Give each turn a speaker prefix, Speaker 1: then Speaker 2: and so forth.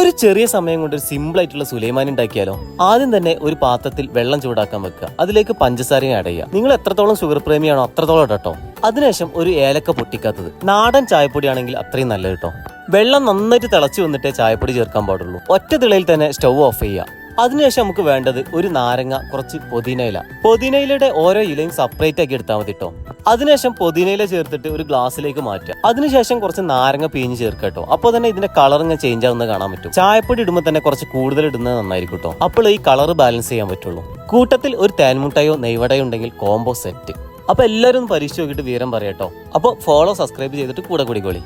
Speaker 1: ഒരു ചെറിയ സമയം കൊണ്ട് ഒരു സിമ്പിൾ ആയിട്ടുള്ള സുലൈമാനി ഉണ്ടാക്കിയാലോ? ആദ്യം തന്നെ ഒരു പാത്രത്തിൽ വെള്ളം ചൂടാക്കാൻ വെക്കുക. അതിലേക്ക് പഞ്ചസാരയും ആഡ് ചെയ്യുക. നിങ്ങൾ എത്രത്തോളം ഷുഗർ പ്രേമിയാണോ അത്രത്തോളം ഇട്ടോ. അതിനുശേഷം ഒരു ഏലക്ക പൊട്ടിക്കാത്തത്, നാടൻ ചായപ്പൊടി ആണെങ്കിൽ അത്രയും നല്ലത് കേട്ടോ. വെള്ളം നന്നായിട്ട് തിളച്ചു വന്നിട്ടേ ചായപ്പൊടി ചേർക്കാൻ പാടുള്ളൂ. ഒറ്റ തിളയിൽ തന്നെ സ്റ്റൗ ഓഫ് ചെയ്യുക. അതിനുശേഷം നമുക്ക് വേണ്ടത് ഒരു നാരങ്ങ, കുറച്ച് പൊതിനയിലയുടെ ഓരോ ഇലയും സെപ്പറേറ്റ് ആക്കി എടുത്താൽ മതി കേട്ടോ. അതിനുശേഷം പൊതിനയില ചേർത്തിട്ട് ഒരു ഗ്ലാസ്സിലേക്ക് മാറ്റുക. അതിനുശേഷം കുറച്ച് നാരങ്ങ പിഴിഞ്ഞ് ചേർക്കുക കേട്ടോ. അപ്പോൾ തന്നെ ഇതിന്റെ കളർ ഇങ്ങനെ ചേഞ്ച് ആവുന്നത് കാണാൻ പറ്റും. ചായപ്പൊടി ഇടുമ്പോൾ തന്നെ കുറച്ച് കൂടുതൽ ഇടുന്നത് നന്നായിരിക്കും കേട്ടോ. അപ്പോൾ ഈ കളർ ബാലൻസ് ചെയ്യാൻ പറ്റുള്ളൂ. കൂട്ടത്തിൽ ഒരു തേൻമുട്ടയോ നെയ്വടയോ ഉണ്ടെങ്കിൽ കോംബോ സെറ്റ്. അപ്പൊ എല്ലാവരും ഒന്ന് പരീക്ഷിച്ച് നോക്കിയിട്ട് വിവരം പറയാട്ടോ. അപ്പോൾ ഫോളോ, സബ്സ്ക്രൈബ് ചെയ്തിട്ട് കൂടെ കൂടിക്കോളി.